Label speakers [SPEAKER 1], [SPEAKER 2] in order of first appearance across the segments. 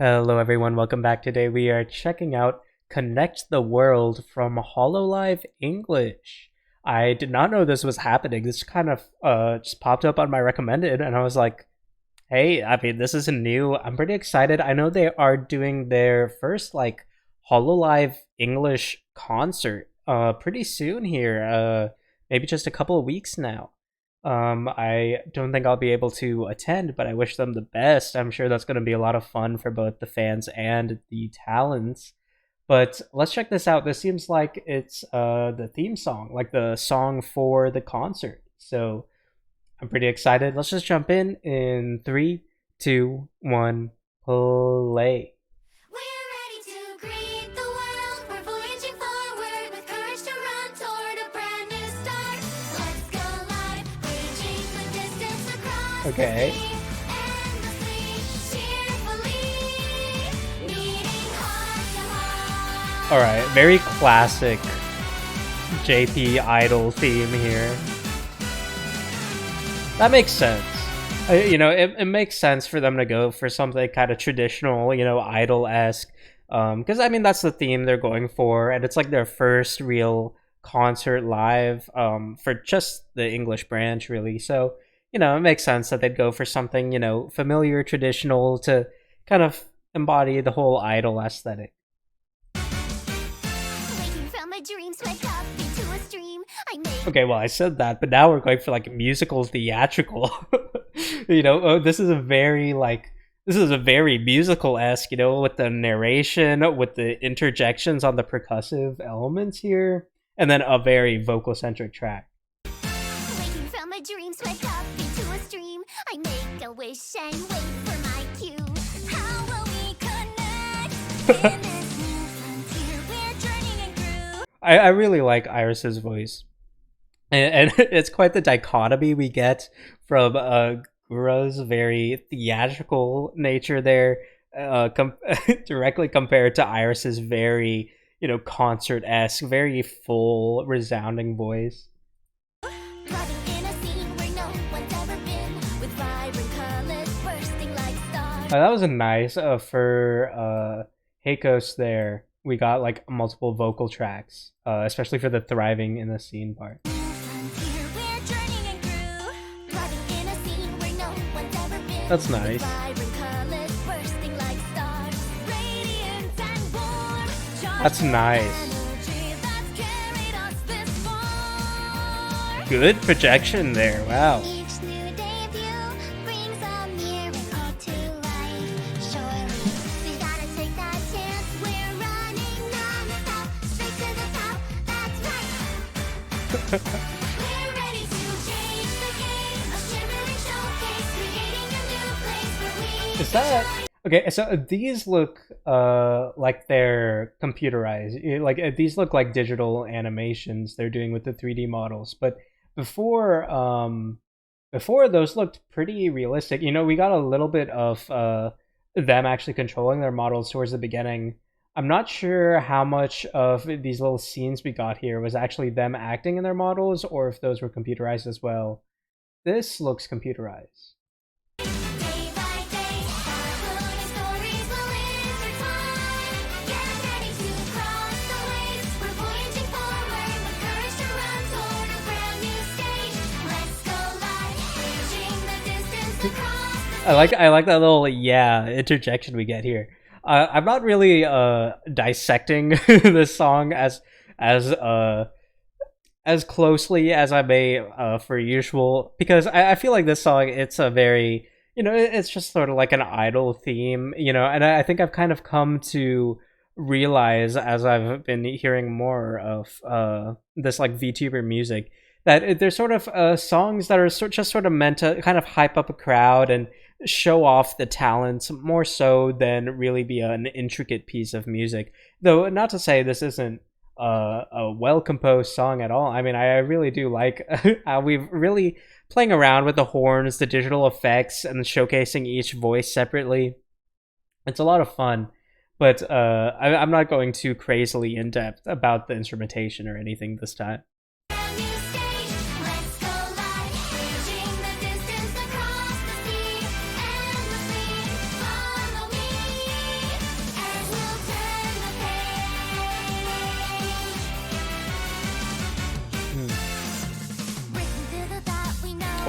[SPEAKER 1] Hello everyone, welcome back. Today we are checking out Connect the World from Hololive English. I did not know this was happening. This kind of just popped up on my recommended and I was like, hey, I mean, this isn't new. I'm pretty excited. I know they are doing their first like Hololive English concert pretty soon here. Maybe just a couple of weeks now. I don't think I'll be able to attend, but I wish them the best. I'm sure that's going to be a lot of fun for both the fans and the talents. But let's check this out. This seems like it's the theme song, like the song for the concert. So I'm pretty excited. Let's just jump in three, two, one, play. Okay. Alright, very classic JP Idol theme here. That makes sense. It makes sense for them to go for something kind of traditional, Idol-esque. Because, I mean, that's the theme they're going for, and it's like their first real concert live for just the English branch, really. So, it makes sense that they'd go for something, familiar, traditional to kind of embody the whole Idol aesthetic. Okay, well, I said that, but now we're going for like musical theatrical. This is a very musical-esque, with the narration, with the interjections on the percussive elements here, and then a very vocal-centric track. I make a wish and wait for my cue. How will we connect in this new frontier we're journeying through? I really like Iris's voice. And it's quite the dichotomy we get from Gura's very theatrical nature there, directly compared to Iris's very, concert-esque, very full, resounding voice. That was a nice for Heikos there. We got like multiple vocal tracks, especially for the thriving in the scene part. That's nice. That's nice. Good projection there. Wow. Is that okay? So these look like they're computerized. Like these look like digital animations they're doing with the 3D models. But before those looked pretty realistic. We got a little bit of them actually controlling their models towards the beginning. I'm not sure how much of these little scenes we got here was actually them acting in their models or if those were computerized as well. This looks computerized. I like that little interjection we get here. I'm not really dissecting this song as closely as I may for usual, because I feel like this song, it's a very, it's just sort of like an Idol theme, and I think I've kind of come to realize as I've been hearing more of this like VTuber music that there's sort of songs that are just sort of meant to kind of hype up a crowd and show off the talents more so than really be an intricate piece of music. Though not to say this isn't a well-composed song at all. I mean, I really do like how we've really playing around with the horns, the digital effects, and showcasing each voice separately. It's a lot of fun, but I'm not going too crazily in-depth about the instrumentation or anything this time.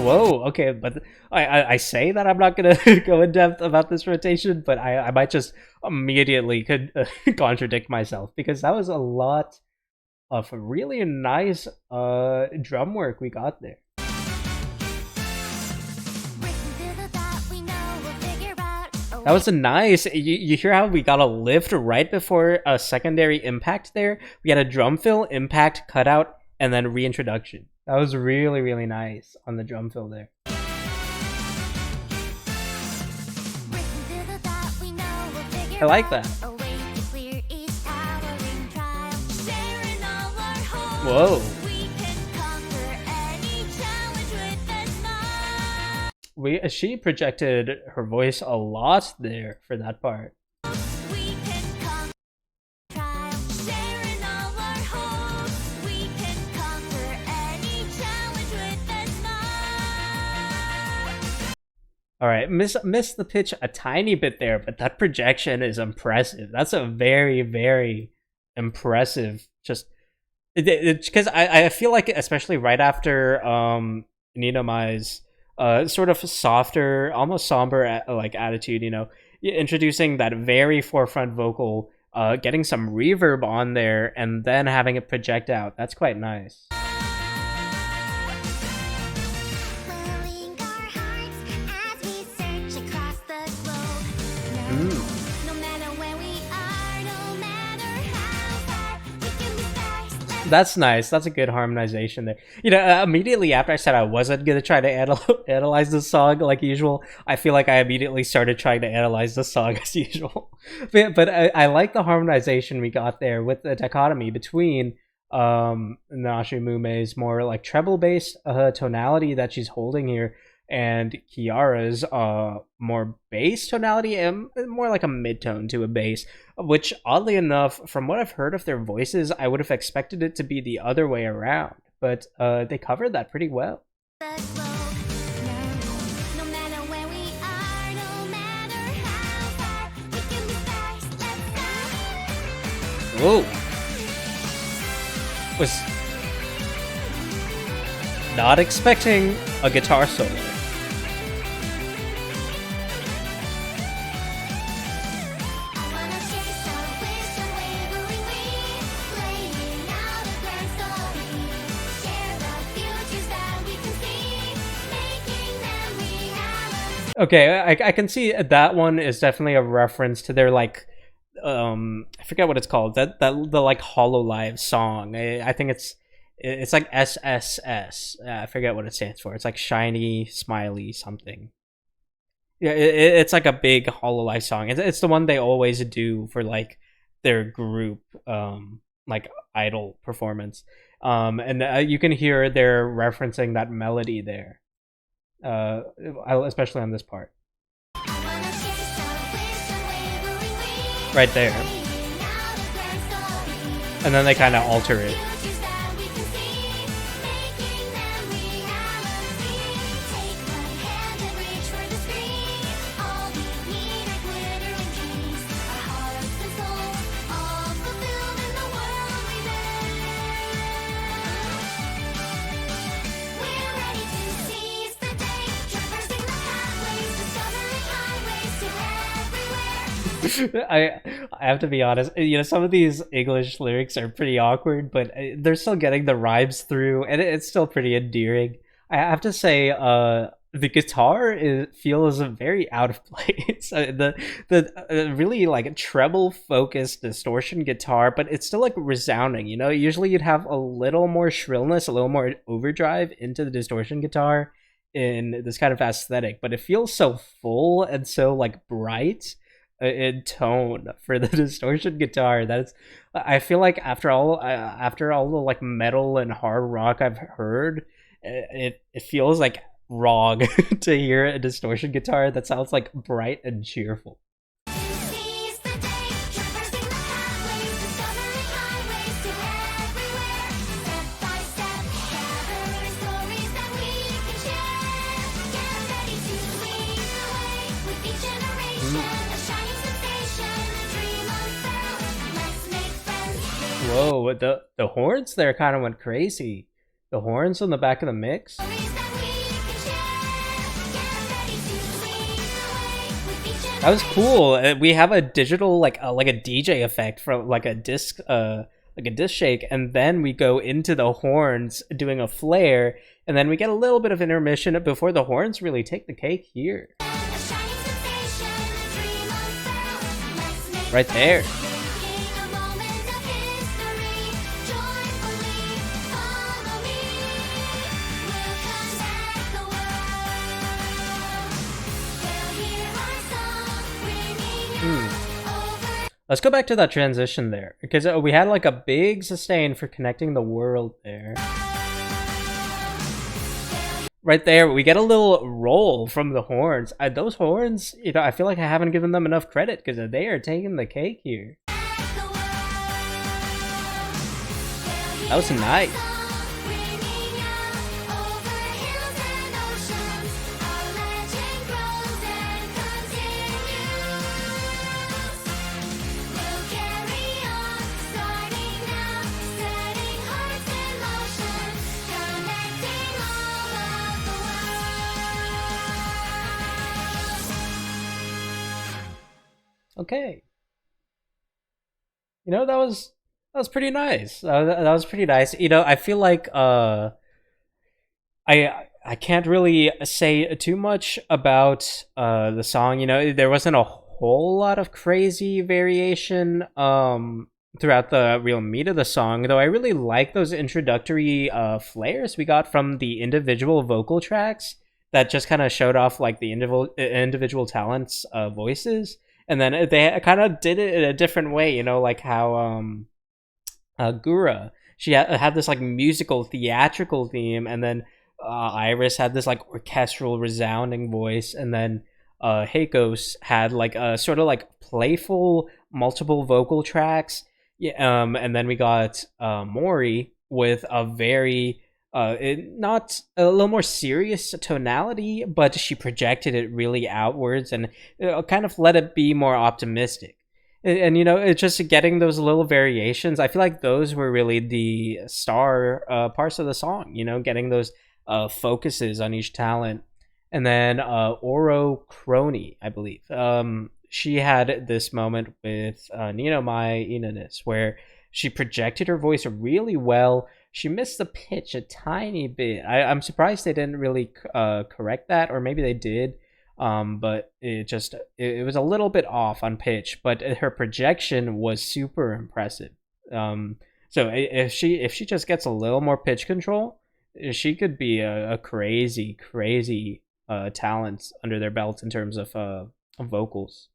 [SPEAKER 1] Whoa, okay, but I say that I'm not gonna go in depth about this rotation, but I might just immediately could contradict myself because that was a lot of really nice drum work we got there. That was a nice. You hear how we got a lift right before a secondary impact there? We had a drum fill, impact, cutout, and then reintroduction. That was really, really nice on the drum fill there. I like that. Whoa. She projected her voice a lot there for that part. All right, miss the pitch a tiny bit there, but that projection is impressive. That's a very, very impressive. Just because I feel like, especially right after Nina Mai's sort of softer, almost somber like attitude, you know, introducing that very forefront vocal, getting some reverb on there, and then having it project out. That's quite nice. That's nice. That's a good harmonization there. You know, immediately after I said I wasn't gonna try to analyze the song like usual, I feel like I immediately started trying to analyze the song as usual. But I like the harmonization we got there with the dichotomy between Nashi Mume's more like treble based tonality that she's holding here, and Kiara's more bass tonality, and more like a mid-tone to a bass, which oddly enough, from what I've heard of their voices, I would have expected it to be the other way around, but they covered that pretty well. Whoa. Was not expecting a guitar solo. Okay, I can see that one is definitely a reference to their like I forget what it's called, the like Hololive song. I think it's like SSS. I forget what it stands for. It's like shiny smiley something. Yeah, it's like a big Hololive song. It's the one they always do for like their group like idol performance. And you can hear they're referencing that melody there. Especially on this part. Right there. And then they kind of alter it. I have to be honest, you know, some of these English lyrics are pretty awkward, but they're still getting the rhymes through, and it's still pretty endearing. I have to say, the guitar feels very out of place. The really like treble focused distortion guitar, but it's still like resounding. You know, usually you'd have a little more shrillness, a little more overdrive into the distortion guitar in this kind of aesthetic, but it feels so full and so like bright in tone for the distortion guitar. That's, I feel like after all the like metal and hard rock I've heard, it feels like wrong to hear a distortion guitar that sounds like bright and cheerful. Whoa, the horns there kind of went crazy. The horns on the back of the mix. That was cool. We have a digital like a DJ effect from like a disc shake, and then we go into the horns doing a flare, and then we get a little bit of intermission before the horns really take the cake here. Right there. Let's go back to that transition there, because we had like a big sustain for connecting the world there. Right there, we get a little roll from the horns. Those horns, you know, I feel like I haven't given them enough credit because they are taking the cake here. That was nice. Okay. You know, that was pretty nice. That was pretty nice. You know, I feel like I can't really say too much about the song. You know, there wasn't a whole lot of crazy variation throughout the real meat of the song, though I really like those introductory flares we got from the individual vocal tracks that just kind of showed off like the individual talents voices, and then they kind of did it in a different way, you know, like how Gura, she had this like musical theatrical theme, and then Iris had this like orchestral resounding voice, and then Heikos had like a sort of like playful multiple vocal tracks. Yeah, and then we got Mori with a very not a little more serious tonality, but she projected it really outwards and kind of let it be more optimistic. And you know, it's just getting those little variations. I feel like those were really the star parts of the song. You know, getting those focuses on each talent. And then Oro Kronii, I believe. She had this moment with Nino Mai Inanis where she projected her voice really well. She missed the pitch a tiny bit. I'm surprised they didn't really correct that, or maybe they did. But it was a little bit off on pitch, but her projection was super impressive. So if she just gets a little more pitch control, she could be a crazy talent under their belt in terms of vocals.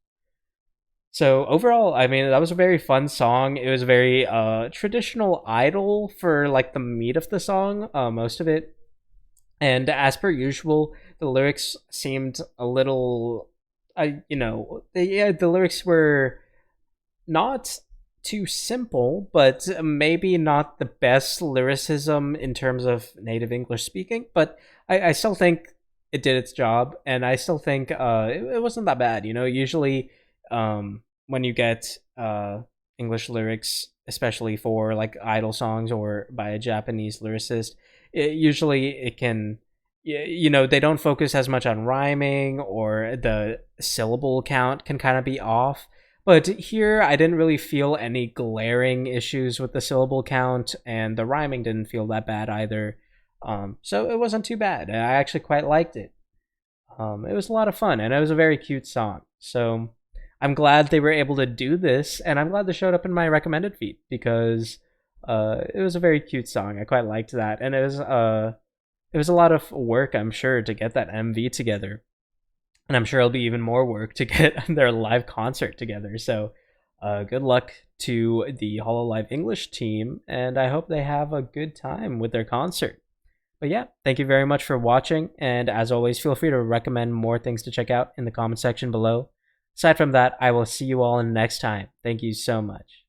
[SPEAKER 1] So overall, I mean, that was a very fun song. It was very traditional idol for like the meat of the song, most of it. And as per usual, the lyrics seemed a little, the lyrics were not too simple, but maybe not the best lyricism in terms of native English speaking. But I still think it did its job, and I still think it wasn't that bad. You know, usually when you get English lyrics, especially for like idol songs or by a Japanese lyricist, it can, you know, they don't focus as much on rhyming, or the syllable count can kind of be off. But here, I didn't really feel any glaring issues with the syllable count, and the rhyming didn't feel that bad either. So it wasn't too bad. I actually quite liked it. It was a lot of fun, and it was a very cute song. So I'm glad they were able to do this, and I'm glad they showed up in my recommended feed, because it was a very cute song. I quite liked that, and it was a lot of work, I'm sure, to get that MV together, and I'm sure it'll be even more work to get their live concert together. So good luck to the Hololive English team, and I hope they have a good time with their concert. But yeah, thank you very much for watching, and as always, feel free to recommend more things to check out in the comment section below. Aside from that, I will see you all next time. Thank you so much.